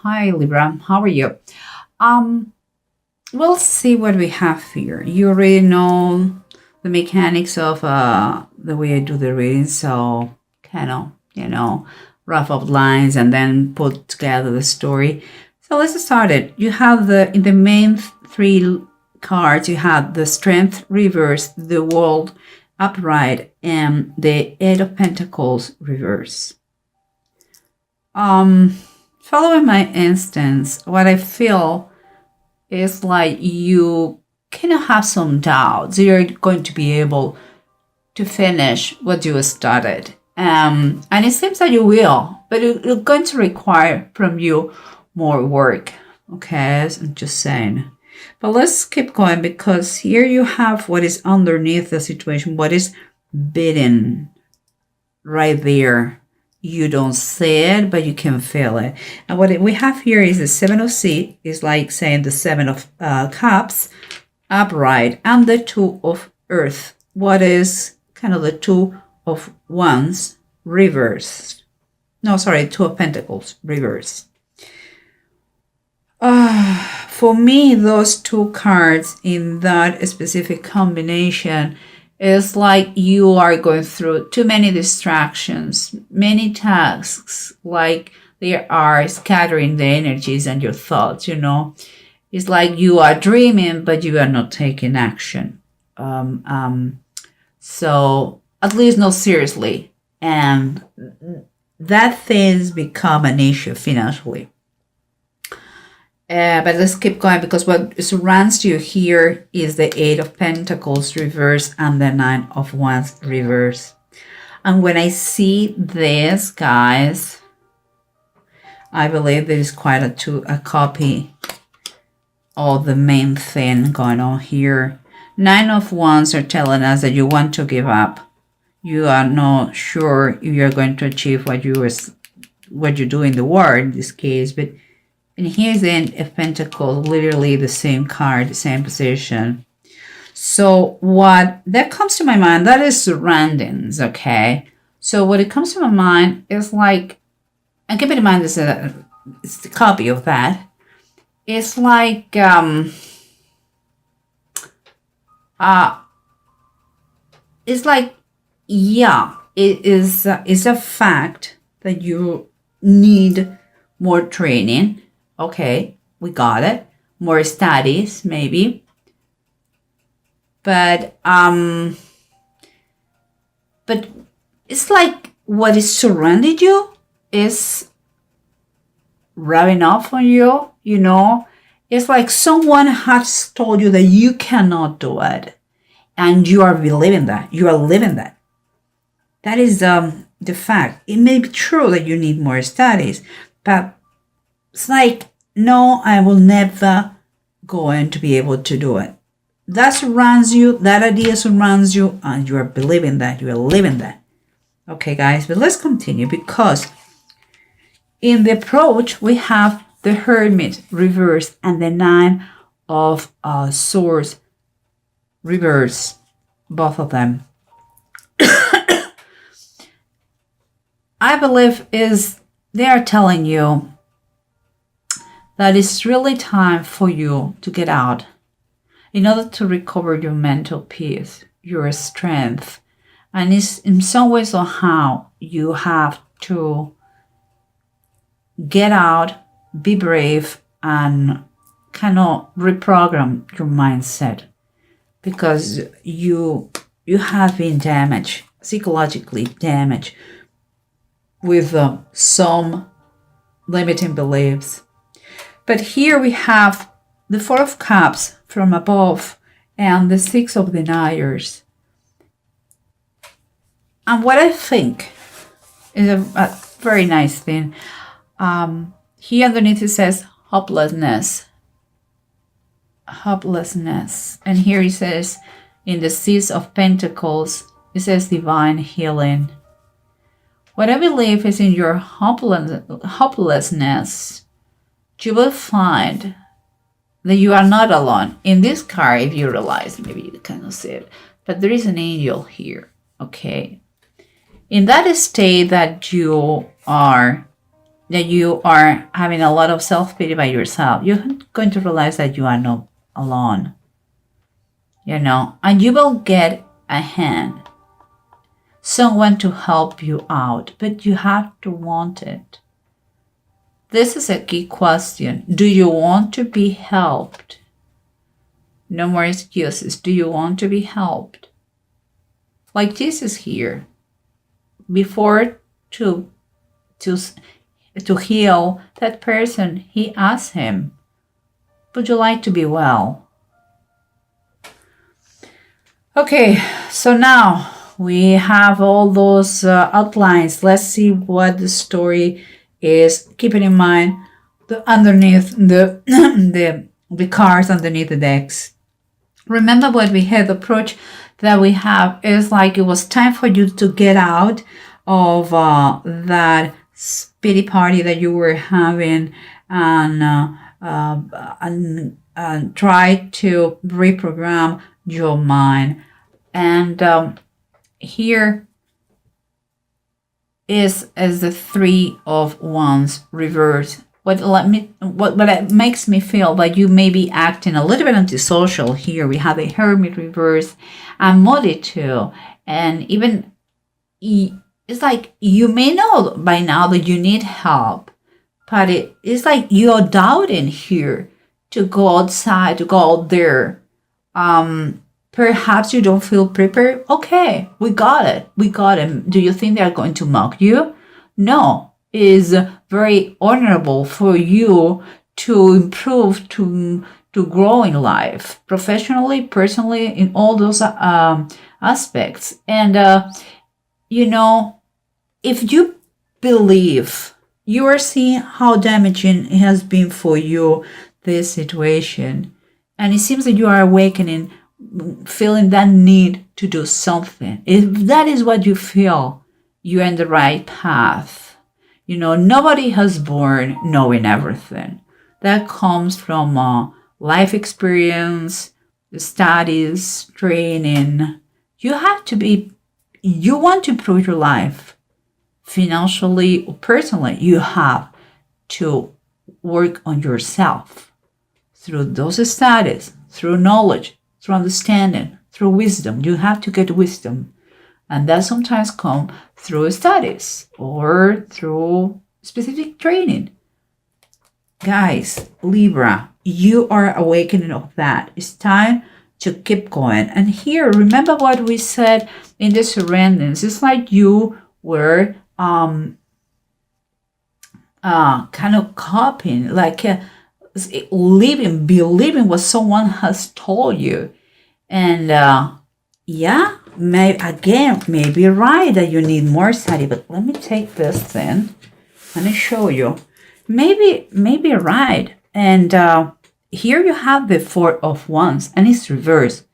Hi Libra, how are you? Um, we'll see what we have here. You already know the mechanics of the way I do the reading, so kind of, rough outlines and then put together the story. So let's start it. You have in the main three cards, you have the Strength reverse, the World upright, and the Eight of Pentacles reverse. Following my instance, what I feel is like you kind of have some doubts. You're going to be able to finish what you started. And it seems that you will, but it's going to require from you more work. Okay, I'm just saying. But let's keep going, because here you have what is underneath the situation, what is bidden right there. You don't see it, but you can feel it. And what we have here is the Seven of Seed, is like saying the Seven of Cups upright, and the Two of Earth. What is kind of the Two of Wands reversed? No, sorry, Two of Pentacles reversed. For me, those two cards in that specific combination, it's like you are going through too many distractions, many tasks, like they are scattering the energies and your thoughts, It's like you are dreaming, but you are not taking action. So at least not seriously. And that things become an issue financially. But let's keep going, because what surrounds you here is the Eight of Pentacles reverse and the Nine of Wands reverse. And when I see this, guys, I believe there is quite a copy of the main thing going on here. Nine of Wands are telling us that you want to give up. You are not sure if you're going to achieve what you do in the war in this case, but. And here's the Eight of Pentacles, literally the same card, the same position. So what that comes to my mind, that is surroundings, okay? So what it comes to my mind is like, and keep in mind it's the copy of that. It's like, it's like, yeah, it's a fact that you need more training. Okay, we got it. More studies, maybe. But it's like what is surrounding you is rubbing off on you, It's like someone has told you that you cannot do it. And you are believing that. You are living that. That is the fact. It may be true that you need more studies, but it's like, no, I will never going to be able to do it. That surrounds you, that idea surrounds you, and you are believing that, you are living that. Okay, guys, but let's continue, because in the approach, we have the Hermit reverse and the Nine of Swords reverse, both of them. I believe they are telling you that it's really time for you to get out in order to recover your mental peace, your strength. And it's in some ways somehow you have to get out, be brave, and kind of reprogram your mindset, because you have been damaged, psychologically damaged, with some limiting beliefs. But here we have the Four of Cups from above and the Six of Deniers. And what I think is a very nice thing. Here underneath it says hopelessness. Hopelessness. And here it says in the Six of Pentacles, it says divine healing. What I believe is in your hopelessness, you will find that you are not alone. In this card, if you realize, maybe you cannot see it, but there is an angel here, okay? In that state that you are that you are having a lot of self-pity by yourself, you're going to realize that you are not alone, and you will get a hand, someone to help you out, but you have to want it. This is a key question. Do you want to be helped? No more excuses. Do you want to be helped? Like Jesus here, before to heal that person, he asked him, would you like to be well? Okay, so now we have all those outlines. Let's see what the story is. Keeping in mind underneath the the cards underneath the decks. Remember what we had, the approach that we have is like it was time for you to get out of that pity party that you were having and try to reprogram your mind. And here is as the Three of Wands reversed. What makes me feel that you may be acting a little bit antisocial here. We have the Hermit reverse and Muddy too. And even it's like you may know by now that you need help, but it's like you're doubting here to go outside, to go out there. Perhaps you don't feel prepared. Okay, we got it. We got it. Do you think they're going to mock you? No. Is very honorable for you to improve, to grow in life, professionally, personally, in all those aspects. And, if you believe, you are seeing how damaging it has been for you, this situation. And it seems that you are awakening, feeling that need to do something. If that is what you feel, you're in the right path. Nobody has born knowing everything. That comes from life experience, studies, training. You want to improve your life financially or personally. You have to work on yourself through those studies, through knowledge, through understanding, through wisdom. You have to get wisdom. And that sometimes comes through studies or through specific training. Guys, Libra, you are awakening of that. It's time to keep going. And here, remember what we said in the surroundings. It's like you were kind of copying, like believing what someone has told you. And yeah, maybe right that you need more study, but let me take this thing. Let me show you. Maybe right. And here you have the Four of Wands, and it's reversed.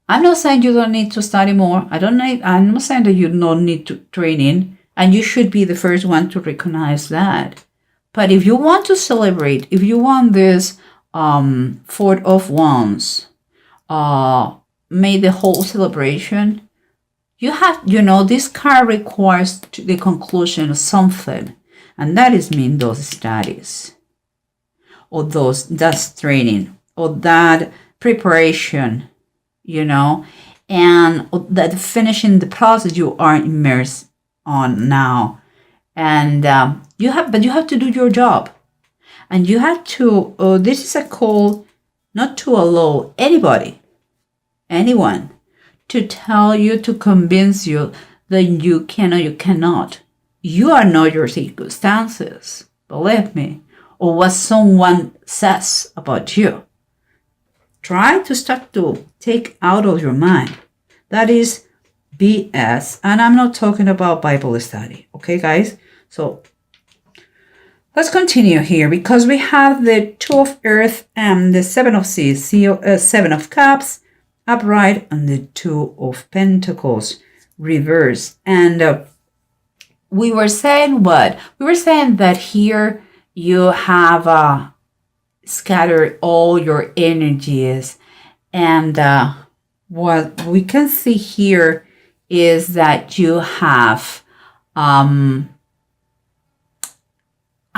I'm not saying you don't need to study more. I'm not saying that you don't need to training, and you should be the first one to recognize that. But if you want to celebrate, if you want this Four of Wands, made the whole celebration, you have, this card requires the conclusion of something, and that is mean those studies, or that training, or that preparation, and that finishing the process you are immersed on now, and you have to do your job, and you have to. This is a call not to allow anyone to tell you, to convince you that you can or you cannot. You are not your circumstances, believe me, or what someone says about you. Try to start to take out of your mind. That is BS, and I'm not talking about Bible study, okay, guys? So let's continue here, because we have the Two of Earth and the Seven of Seas, Seven of Cups, upright, and the Two of Pentacles reverse. And we were saying what? We were saying that here you have scattered all your energies. And what we can see here is that you have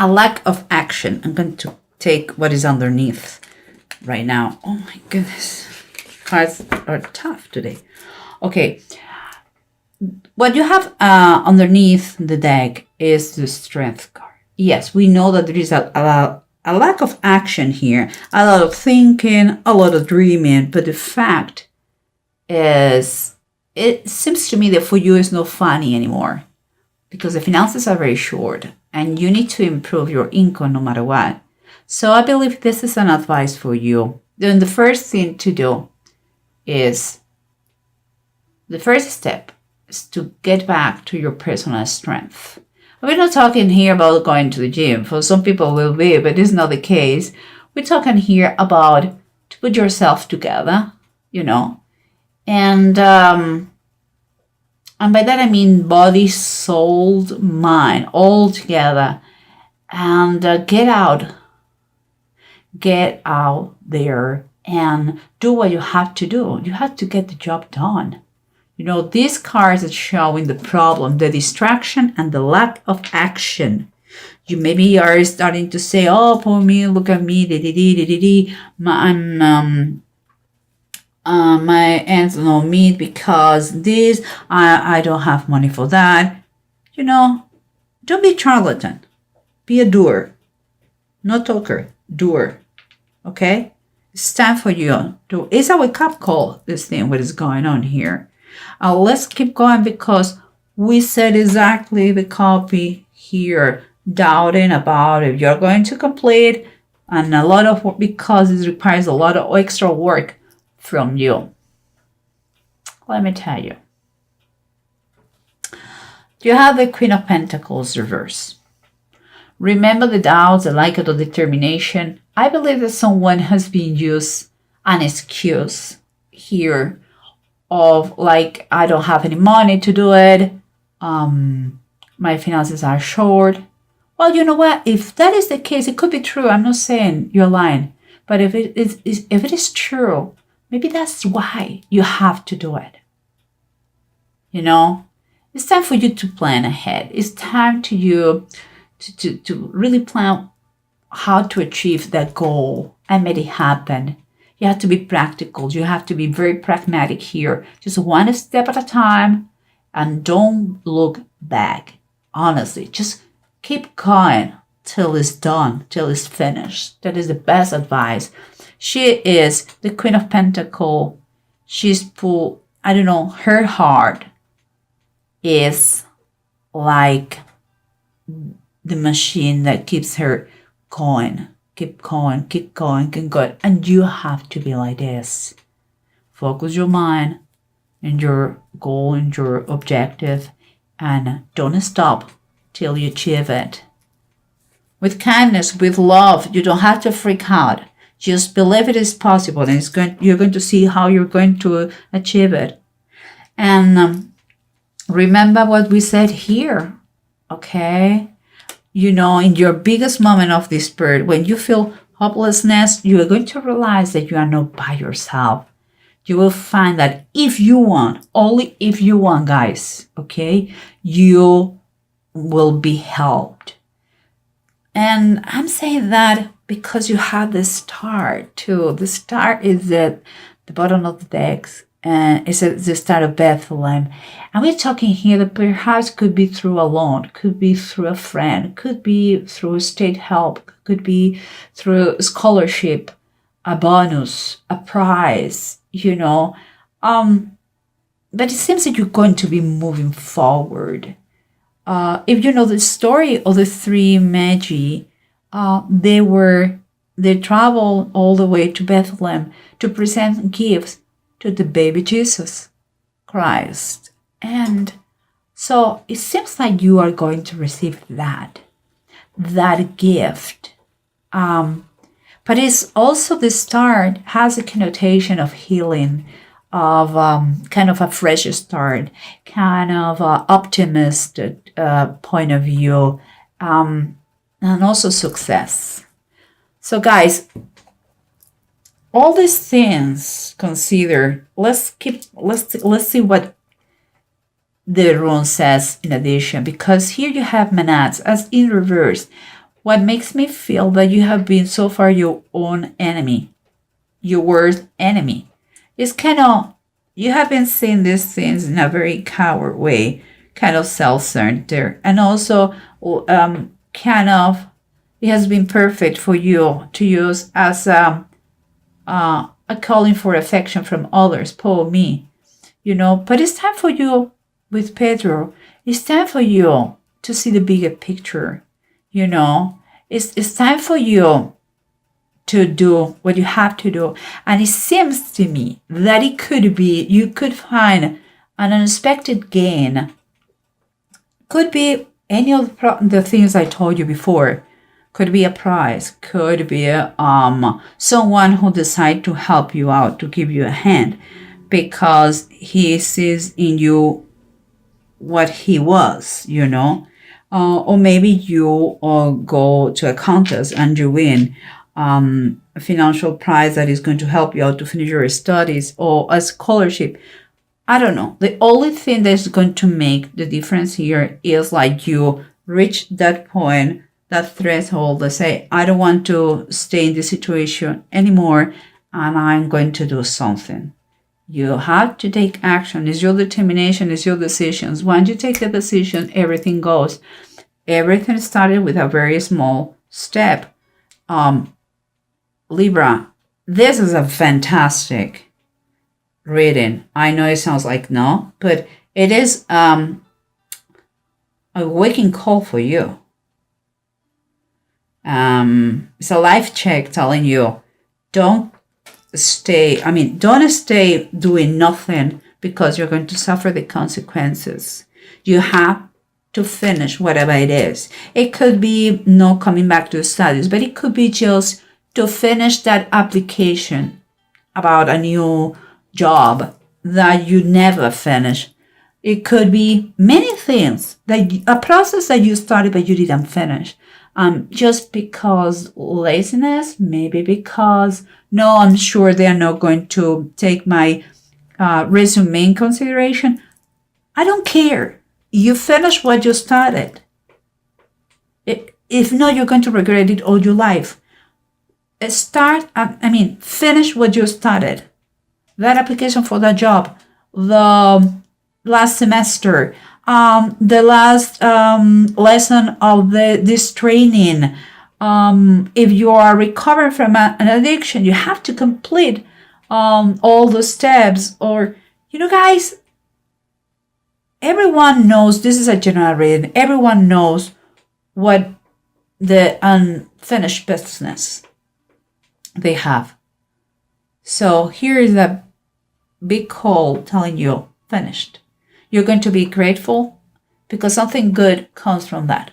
a lack of action. I'm going to take what is underneath right now. Oh my goodness. Cards are tough today. Okay. What you have underneath the deck is the Strength card. Yes, we know that there is a lack of action here, a lot of thinking, a lot of dreaming, but the fact is, it seems to me that for you it's not funny anymore because the finances are very short and you need to improve your income no matter what. So I believe this is an advice for you. Then the first thing to do is, the first step is to get back to your personal strength. We're not talking here about going to the gym. For some people will be, but it's not the case. We're talking here about to put yourself together, you know, and by that I mean body, soul, mind, all together, and get out there and do what you have to do. You have to get the job done. You know, these cards are showing the problem, the distraction, and the lack of action. You maybe are starting to say, "Oh, poor me! Look at me! My ends don't meet because this. I don't have money for that." You know, don't be a charlatan. Be a doer, not talker. Doer. Okay, it's time for you to. It's a wake-up call. This thing, what is going on here? Let's keep going because we said exactly the copy here, doubting about if you're going to complete, and a lot of work because it requires a lot of extra work from you. Let me tell you. You have the Queen of Pentacles reverse. Remember the doubts, the lack of determination. I believe that someone has been used an excuse here of like, I don't have any money to do it. My finances are short. Well, you know what? If that is the case, it could be true. I'm not saying you're lying. But if it is true, maybe that's why you have to do it. You know? It's time for you to plan ahead. It's time to you to really plan how to achieve that goal and make it happen. You have to be practical. You have to be very pragmatic here. Just one step at a time and don't look back. Honestly, just keep going till it's done, till it's finished. That is the best advice. She is the Queen of Pentacles. She's put, I don't know, her heart is like the machine that keeps her going. Keep going, keep going, keep going. And you have to be like this. Focus your mind and your goal and your objective and don't stop till you achieve it. With kindness, with love, you don't have to freak out. Just believe it is possible and you're going to see how you're going to achieve it. And remember what we said here, okay? You know, in your biggest moment of despair, when you feel hopelessness, you are going to realize that you are not by yourself. You will find that if you want, only if you want, guys, okay, you will be helped. And I'm saying that because you have the star too. The star is at the bottom of the decks. And it's the start of Bethlehem. And we're talking here that perhaps could be through a loan, could be through a friend, could be through state help, could be through a scholarship, a bonus, a prize, you know. But it seems that you're going to be moving forward. If you know the story of the three Magi, they traveled all the way to Bethlehem to present gifts to the baby Jesus Christ. And so it seems like you are going to receive that gift. But it's also the start has a connotation of healing, of kind of a fresh start, kind of optimist point of view, and also success. So guys, all these things considered, let's see what the rune says in addition, because here you have Manats as in reverse. what makes me feel that you have been so far your own enemy, your worst enemy. It's kind of, you have been seeing these things in a very coward way, kind of self-centered, and also kind of, it has been perfect for you to use as a calling for affection from others, poor me, But it's time for you with Pedro. It's time for you to see the bigger picture, It's time for you to do what you have to do. And it seems to me that it could be, you could find an unexpected gain. Could be any of the things I told you before. Could be a prize, could be someone who decides to help you out, to give you a hand, because he sees in you what he was, or maybe you go to a contest and you win a financial prize that is going to help you out to finish your studies, or a scholarship. I don't know. The only thing that's going to make the difference here is like you reach that point, that threshold, that say, I don't want to stay in this situation anymore, and I'm going to do something. You have to take action. It's your determination, it's your decisions. Once you take the decision, everything goes. Everything started with a very small step. Libra, this is a fantastic reading. I know it sounds like no, but it is a waking call for you. It's a life check telling you, don't stay doing nothing, because you're going to suffer the consequences. You have to finish whatever it is. It could be not coming back to studies, but it could be just to finish that application about a new job that you never finish. It could be many things, a process that you started but you didn't finish. Just because laziness, maybe because, no, I'm sure they're not going to take my resume in consideration. I don't care. You finish what you started. If not, you're going to regret it all your life. Finish what you started. That application for that job, the last semester, the last lesson of this training. If you are recovering from an addiction, you have to complete all the steps. Or, guys, everyone knows, this is a general reading, everyone knows what the unfinished business they have. So here is a big call telling you, finished. You're going to be grateful because something good comes from that.